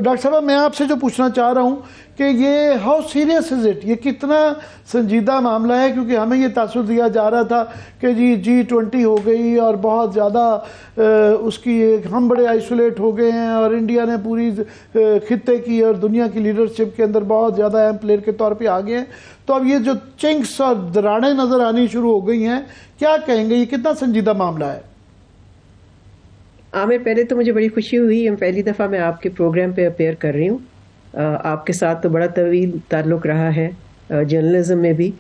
Doctor صاحب میں آپ سے جو پوچھنا چاہ رہا ہوں کہ یہ ہاؤ سیریس از اٹ، یہ کتنا سنجیدہ معاملہ ہے، کیونکہ ہمیں یہ تاثر دیا جا رہا تھا کہ G20 ہو گئی اور بہت زیادہ اس کی ہم بڑے آئسولیٹ ہو گئے ہیں، اور انڈیا نے پوری خطے کی اور دنیا کی لیڈرشپ کے اندر بہت زیادہ اہم پلیئر کے طور پہ آ گئے ہیں۔ تو اب یہ جو چنکس اور دراڑیں نظر آنی شروع ہو گئی ہیں، کیا کہیں گے، یہ کتنا سنجیدہ معاملہ ہے؟ عامر، پہلے تو مجھے بڑی خوشی ہوئی، پہلی دفعہ میں آپ کے پروگرام پہ اپیئر کر رہی ہوں۔ آپ کے ساتھ تو بڑا طویل تعلق رہا ہے، جرنلزم میں بھی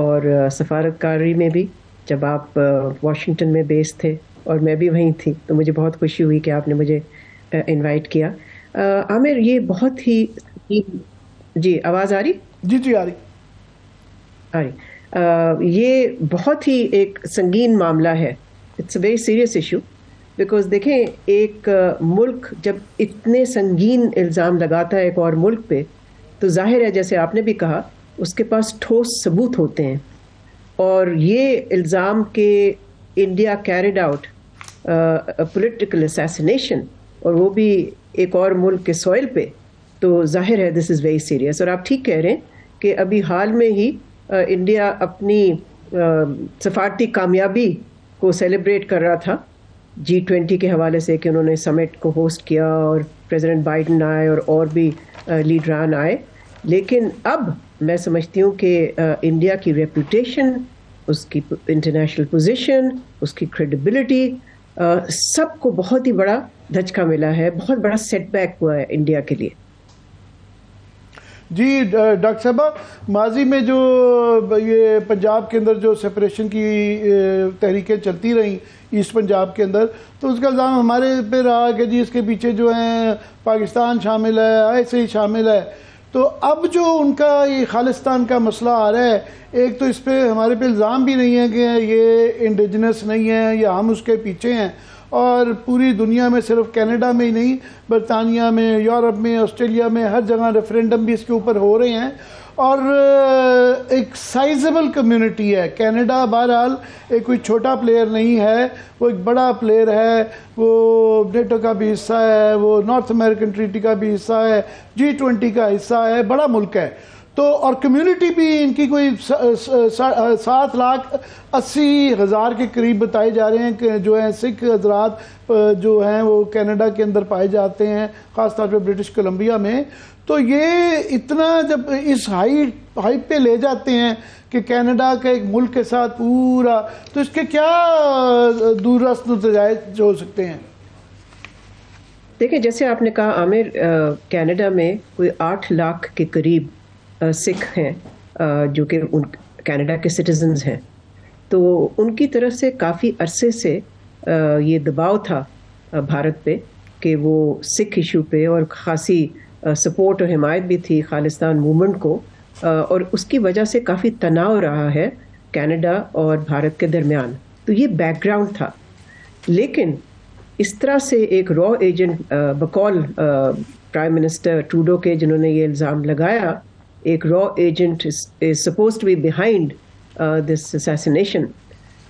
اور سفارتکاری میں بھی، جب آپ واشنگٹن میں بیس تھے اور میں بھی وہیں تھی، تو مجھے بہت خوشی ہوئی کہ آپ نے مجھے انوائٹ کیا۔ عامر، یہ بہت ہی جی آواز آ رہی؟ جی آ رہی۔ آ رہی۔ یہ بہت ہی ایک سنگین معاملہ ہے، it's a very serious issue, because دیکھیں ایک ملک جب اتنے سنگین الزام لگاتا ہے ایک اور ملک پہ، تو ظاہر ہے جیسے آپ نے بھی کہا اس کے پاس ٹھوس ثبوت ہوتے ہیں، اور یہ الزام کہ India carried out political assassination, اور وہ بھی ایک اور ملک کے سوئل پہ، تو ظاہر ہے دس از ویری سیریس۔ اور آپ ٹھیک کہہ رہے ہیں کہ ابھی حال میں ہی انڈیا اپنی سفارتی کامیابی کو سیلیبریٹ کر رہا تھا G20 کے حوالے سے، کہ انہوں نے سمٹ کو ہوسٹ کیا اور پریزیڈنٹ بائیڈن آئے اور بھی لیڈران آئے، لیکن اب میں سمجھتی ہوں کہ انڈیا کی ریپوٹیشن، اس کی انٹرنیشنل پوزیشن، اس کی کریڈیبلٹی، سب کو بہت ہی بڑا دھچکا ملا ہے، بہت بڑا سیٹ بیک ہوا ہے انڈیا کے لیے۔ جی ڈاکٹر صاحبہ، ماضی میں جو یہ پنجاب کے اندر جو سپریشن کی تحریکیں چلتی رہیں ایسٹ پنجاب کے اندر، تو اس کا الزام ہمارے پہ رہا کہ جی اس کے پیچھے جو ہیں پاکستان شامل ہے، ایسے ہی شامل ہے۔ تو اب جو ان کا یہ خالصتان کا مسئلہ آ رہا ہے، ایک تو اس پہ ہمارے پہ الزام بھی نہیں ہے کہ یہ انڈیجنس نہیں ہے یا ہم اس کے پیچھے ہیں، اور پوری دنیا میں صرف کینیڈا میں ہی نہیں، برطانیہ میں، یورپ میں، آسٹریلیا میں، ہر جگہ ریفرینڈم بھی اس کے اوپر ہو رہے ہیں، اور ایک سائزبل کمیونٹی ہے۔ کینیڈا بہرحال ایک کوئی چھوٹا پلیئر نہیں ہے، وہ ایک بڑا پلیئر ہے، وہ نیٹو کا بھی حصہ ہے، وہ نارتھ امریکن ٹریٹی کا بھی حصہ ہے، G20 کا حصہ ہے، بڑا ملک ہے۔ تو اور کمیونٹی بھی ان کی کوئی 7,80,000 کے قریب بتائے جا رہے ہیں کہ جو ہیں سکھ حضرات جو ہیں وہ کینیڈا کے اندر پائے جاتے ہیں، خاص طور پہ برٹش کولمبیا میں۔ تو یہ اتنا جب اس ہائپ پہ لے جاتے ہیں کہ کینیڈا کے ایک ملک کے ساتھ پورا، تو اس کے کیا دور رست نتائج ہو سکتے ہیں؟ دیکھیں جیسے آپ نے کہا عامر، کینیڈا میں کوئی 8 لاکھ کے قریب سکھ ہیں جو کہ کینیڈا کے سٹیزنز ہیں، تو ان کی طرف سے کافی عرصے سے یہ دباؤ تھا بھارت پہ کہ وہ سکھ ایشو پہ، اور خاصی سپورٹ اور حمایت بھی تھی خالصتان موومنٹ کو، اور اس کی وجہ سے کافی تناؤ رہا ہے کینیڈا اور بھارت کے درمیان۔ تو یہ بیک گراؤنڈ تھا، لیکن اس طرح سے ایک را ایجنٹ بقول پرائم منسٹر ٹروڈو کے، جنہوں نے یہ الزام لگایا، ایک را agent is supposed to be behind this assassination۔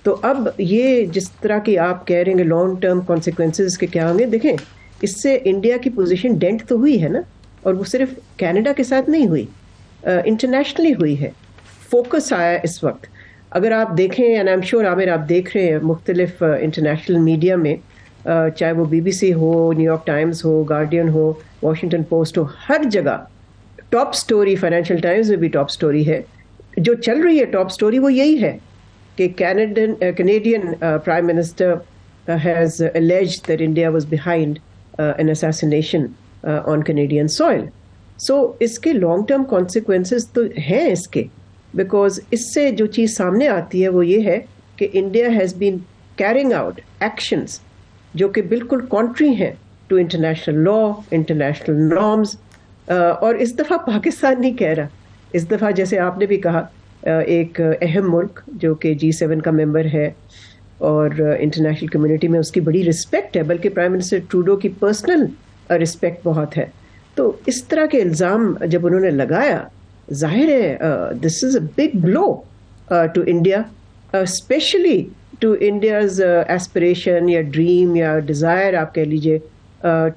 تو اب یہ جس طرح کی آپ کہہ رہے ہیں لانگ ٹرم کانسیکوینسز کے کیا ہوں گے، دیکھیں اس سے انڈیا کی پوزیشن ڈینٹ تو ہوئی ہے نا، اور وہ صرف کینیڈا کے ساتھ نہیں ہوئی، انٹرنیشنلی ہوئی ہے۔ فوکس آیا اس وقت، اگر آپ دیکھیں، اینڈ آئی ایم شیور عامر آپ دیکھ رہے ہیں مختلف انٹرنیشنل میڈیا میں، چاہے وہ BBC ہو، نیو یارک ٹائمز ہو، گارڈین ہو، واشنگٹن پوسٹ ہو، ہر جگہ ٹاپ سٹوری، فائنینشیل ٹائمز میں بھی ٹاپ سٹوری ہے، جو چل رہی ہے ٹاپ سٹوری وہ یہی ہے کہ Canadian prime minister has alleged that India was behind an assassination on Canadian soil۔ So اس کے لانگ ٹرم کانسیکوینسز تو ہیں اس کے، بیکاز اس سے جو چیز سامنے آتی ہے وہ یہ ہے کہ India has been carrying out actions جو کہ بالکل کانٹری ہیں to international law, international norms, اور اس دفعہ پاکستان نہیں کہہ رہا، اس دفعہ جیسے آپ نے بھی کہا ایک اہم ملک جو کہ G7 کا ممبر ہے اور انٹرنیشنل کمیونٹی میں اس کی بڑی رسپیکٹ ہے، بلکہ پرائم منسٹر ٹروڈو کی پرسنل رسپیکٹ بہت ہے۔ تو اس طرح کے الزام جب انہوں نے لگایا، ظاہر ہے this is a big blow to India, especially to India's aspiration یا ڈریم یا ڈیزائر آپ کہہ لیجیے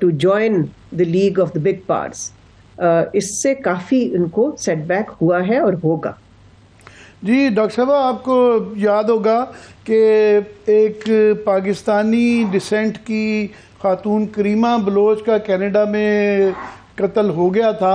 to join the league of the big powers. اس سے کافی ان کو سیٹ بیک ہوا ہے اور ہوگا. جی ڈاکٹر صاحب آپ کو یاد ہوگا کہ ایک پاکستانی ڈسینٹ کی خاتون کریمہ بلوچ کا کینیڈا میں قتل ہو گیا تھا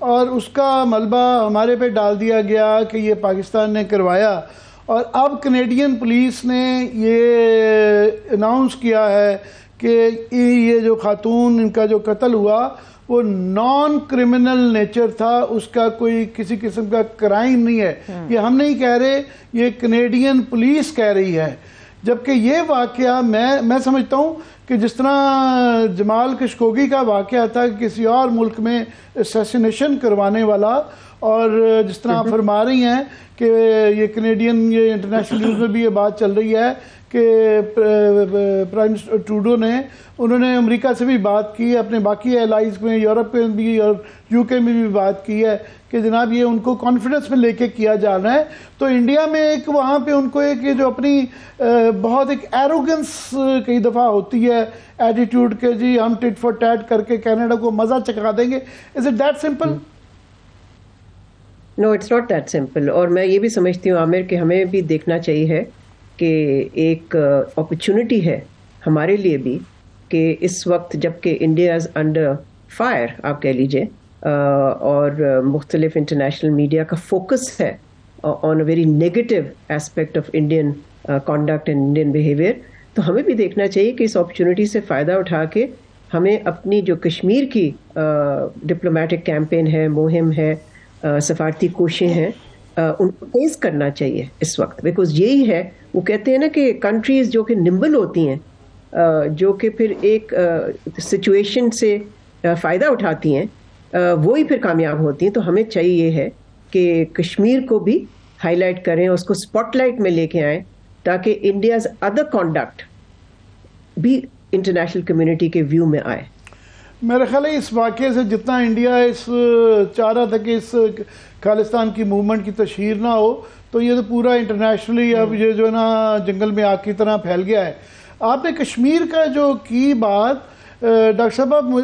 اور اس کا ملبہ ہمارے پہ ڈال دیا گیا کہ یہ پاکستان نے کروایا, اور اب کینیڈین پولیس نے یہ اناؤنس کیا ہے کہ یہ جو خاتون ان کا جو قتل ہوا وہ نان کرمنل نیچر تھا, اس کا کوئی کسی قسم کا کرائم نہیں ہے. یہ ہم نہیں کہہ رہے, یہ کینیڈین پولیس کہہ رہی ہے. جبکہ یہ واقعہ میں سمجھتا ہوں کہ جس طرح جمال کشکوگی کا واقعہ تھا کسی اور ملک میں اسیسینیشن کروانے والا, اور جس طرح آپ فرما رہی ہیں کہ یہ کینیڈین یہ انٹرنیشنل نیوز میں بھی یہ بات چل رہی ہے کہ پرائم منسٹر ٹروڈو نے انہوں نے امریکہ سے بھی بات کی, اپنے باقی الائز میں یورپ میں بھی اور یو کے میں بھی بات کی ہے کہ جناب یہ ان کو کانفیڈنس میں لے کے کیا جانا ہے. تو انڈیا میں ایک وہاں پہ ان کو ایک جو اپنی بہت ایک ایروگنس کئی دفعہ ہوتی ہے ایٹیٹیوڈ کہ جی ہم ٹٹ فور ٹیٹ کر کے کینیڈا کو مزہ چکھا دیں گے. Is it that simple? No it's not that simple. اور میں یہ بھی سمجھتی ہوں عامر کہ ہمیں بھی دیکھنا چاہیے ہے کہ ایک اپرچونٹی ہے ہمارے لیے بھی کہ اس وقت جب کہ انڈیا از انڈر فائر آپ کہہ لیجئے اور مختلف انٹرنیشنل میڈیا کا فوکس ہے on a very negative aspect of Indian conduct and Indian behaviour, تو ہمیں بھی دیکھنا چاہیے کہ اس اپرچونٹی سے فائدہ اٹھا کے ہمیں اپنی جو کشمیر کی ڈپلومیٹک کیمپین ہے, مہم ہے, سفارتی کوششیں ہیں, ان کو تیز کرنا چاہیے اس وقت. بیکاز یہی ہے, وہ کہتے ہیں نا کہ کنٹریز جو کہ نمبل ہوتی ہیں, جو کہ پھر ایک سچویشن سے فائدہ اٹھاتی ہیں, وہی پھر کامیاب ہوتی ہیں. تو ہمیں چاہیے یہ ہے کہ کشمیر کو بھی ہائی لائٹ کریں, اس کو اسپاٹ لائٹ میں لے کے آئیں تاکہ انڈیاز ادر کانڈکٹ بھی انٹرنیشنل کمیونٹی کے ویو میں آئے. میرا خیال ہے اس واقعے سے جتنا انڈیا اس چاہ رہا تھا کہ اس خالستان کی موومنٹ کی تشہیر نہ ہو, تو یہ تو پورا انٹرنیشنلی اب یہ جو ہے نا جنگل میں آگ کی طرح پھیل گیا ہے. آپ نے کشمیر کا جو کی بات ڈاکٹر صاحب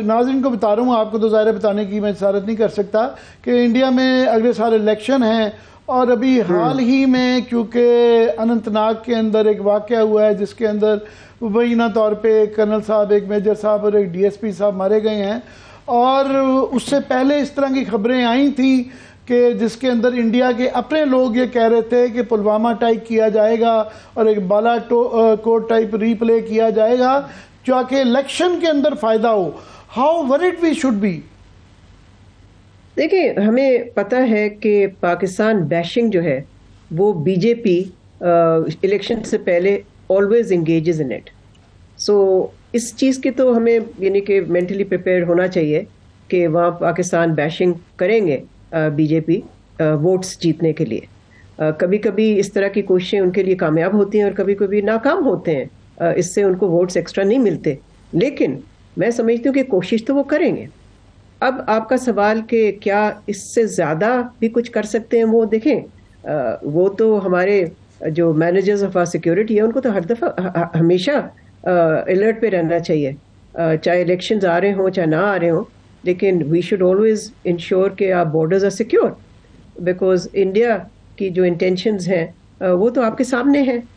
ناظرین کو بتا رہا ہوں, آپ کو تو ظاہر بتانے کی میں جسارت نہیں کر سکتا کہ انڈیا میں اگلے سال الیکشن ہیں, اور ابھی حال ہی میں کیونکہ اننت ناگ کے اندر ایک واقعہ ہوا ہے جس کے اندر مبینہ طور پہ ایک کرنل صاحب, ایک میجر صاحب اور ایک ڈی ایس پی صاحب مارے گئے ہیں, اور اس سے پہلے اس طرح کی خبریں آئی تھیں کہ جس کے اندر انڈیا کے اپنے لوگ یہ کہہ رہے تھے کہ پلوامہ ٹائپ کیا جائے گا اور ایک بالا کوٹ ٹائپ ری پلے کیا جائے گا تاکہ الیکشن کے اندر فائدہ ہو. How worried we should be? دیکھیں ہمیں پتہ ہے کہ پاکستان بیشنگ جو ہے وہ بی جے پی الیکشن سے پہلے always engages in it. So اس چیز کی تو ہمیں یعنی کہ مینٹلی پریپیئر ہونا چاہیے کہ وہاں پاکستان بیشنگ کریں گے بی جے پی ووٹس جیتنے کے لیے. کبھی کبھی اس طرح کی کوششیں ان کے لیے کامیاب ہوتی ہیں اور کبھی کبھی ناکام ہوتے ہیں, اس سے ان کو ووٹس ایکسٹرا نہیں ملتے, لیکن میں سمجھتی ہوں کہ کوشش تو وہ کریں گے. اب آپ کا سوال کہ کیا اس سے زیادہ بھی کچھ کر سکتے ہیں, وہ دیکھیں وہ تو ہمارے جو مینیجرز آف سیکورٹی ہے ان کو تو ہر دفعہ ہمیشہ الرٹ پہ رہنا چاہیے, چاہے الیکشنز آ رہے ہوں چاہے نہ آ رہے ہوں, لیکن وی شوڈ آلویز انشور کہ آپ borders are secure, because India کی جو انٹینشنز ہیں وہ تو آپ کے سامنے ہیں.